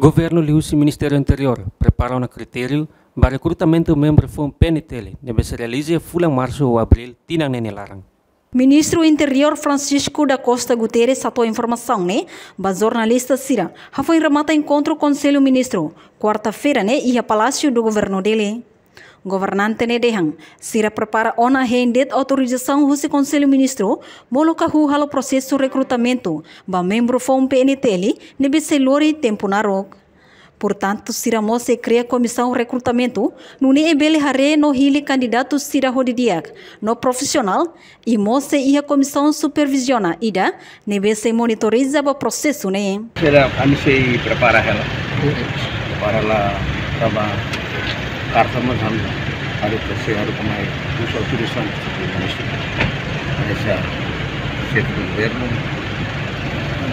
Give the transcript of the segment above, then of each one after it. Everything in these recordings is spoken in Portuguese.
Governo liu-se Ministério Interior prepara um critério para recrutamento de membros do PNTL, deve se realizar em março ou abril, tinang nene larang. Ministro Interior Francisco da Costa Guterres atou informação, né? Ba jornalista Sira, foi remata encontro Conselho Ministro, quarta-feira, né? E a Palácio do Governo dele. Governante ne dehang, Sira prepara ona rendet autorização do Conselho Ministro, moloca halo processo recrutamento, ba membro fom PNTL, nebe selori tempo narok. Portanto, Sira Mose cria comissão recrutamento, no ebele hare no hili candidato Sira Hodidiak, no profissional, e Mose ia comissão supervisiona, ida, nebe se monitoriza o processo, né? Sira, kami se prepara ela, para lá, tava carta mas harus kemai usul tulisan ministro Malaysia chef do governo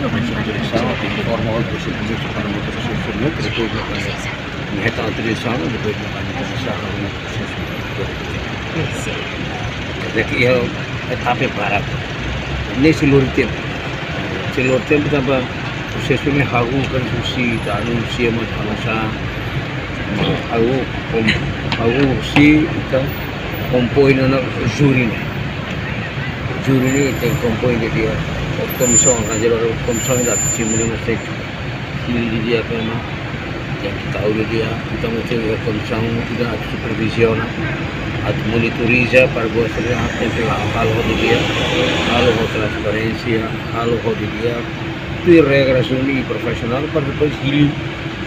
autorização informal do ministro para o processo depois meta autorização depois na processo daqui é etapa para nesse longo tempo também o processo me hagu kan susi tak anuncia macam aku si kita kompoin anak juri ni kita kompoin dia komisi jadi komisi dah cimuri mesti dia apa nama yang kita tahu dia kita mesti komisi tidak supervision atau monitoriza para buat sesuatu hal dia hal transparansi hal dia itu regras ini profesional para depois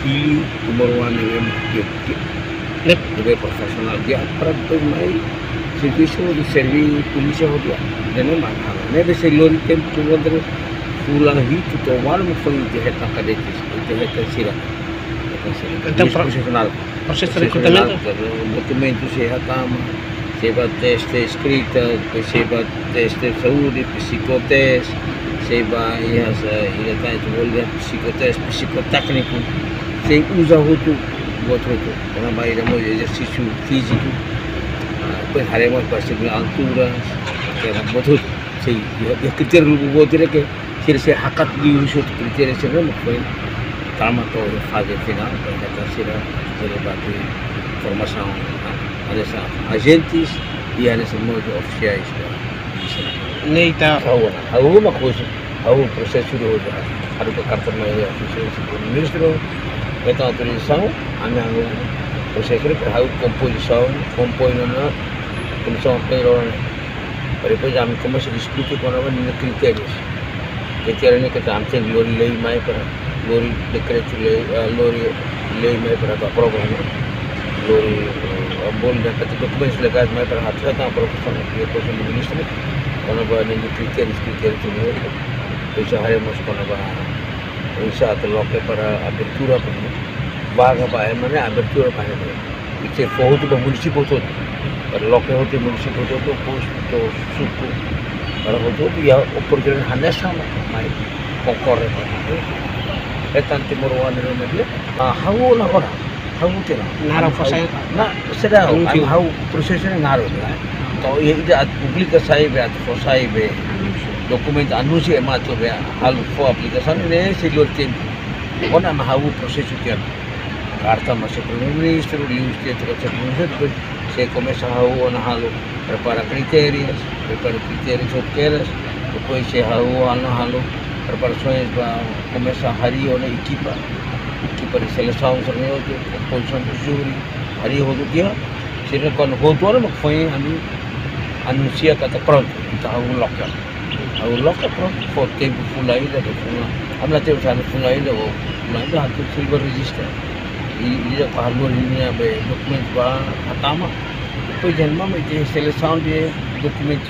número 1 lebih profesional dia para bermain serviço de serviço polícia dia dan mana nebe selori tempo wonder pulang hitu tomar mo foi de reta cadetes de reta sira então profissional processo de recrutamento documento se hatama seba teste escrita seba teste saúde psicoteste seba ia psicoteste psicotécnico sem usar outro karena baik mau exercício físico depois haremos para altura karena betul sei dia critério do outro que se hakat di usul critério será foi tama to fase final para kita batu formação ada agentes e ada semua oficiais neita hawa makoso hawa processo do ada carta meia oficial do ministro esta autorização a minha processo para a composição na comissão payroll para depois a mim começa a discutir com os critérios ni kita ambil lori lei mai para lori decreto lei mai para a program lori ambol dan dokumen legais mai para hati hati aprovação depois do ministro quando vai nem critérios tu depois haremos quando vai Insa atau para abertura vaga para mana abertura para itu foto tu municipal tu para lokal hotel municipal tu posto suku para hotel dia operan hanya sama mai konkur tanti meruan dengan dia hawu lah orang hawu tu lah narau fasai nak sedang hawu prosesnya narau tau ia tidak publik saya be atau saya be dokumen anuncio emato ya hal for aplicação ne seguro tempo ona mahawu processo que carta mas primeiro ministro e os que depois se começa a ona halo prepara critérios outras depois se halo preparações para começar hari ona equipa de seleção composição do júri hari outro dia se quando voltou não foi anuncia kata pronto kita local local for tempo fulai da amla te usar fulai da nada hatu silver register ia parlo linha be document ba atama depois janma me de seleção de documentos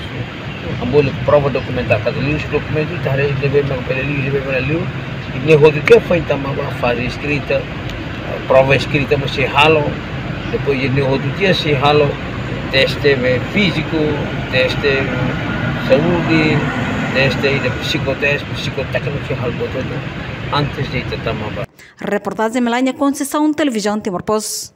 ambol prova documentar cada luz documento tare deve me pele ini hodo que foi tama ba fase escrita prova escrita mas se halo depois ini hodo dia se halo teste físico teste saúde teste de psicotécnico hal boto antes de tamaba. Reportagem Melania Conceição, Televisão Timor Post.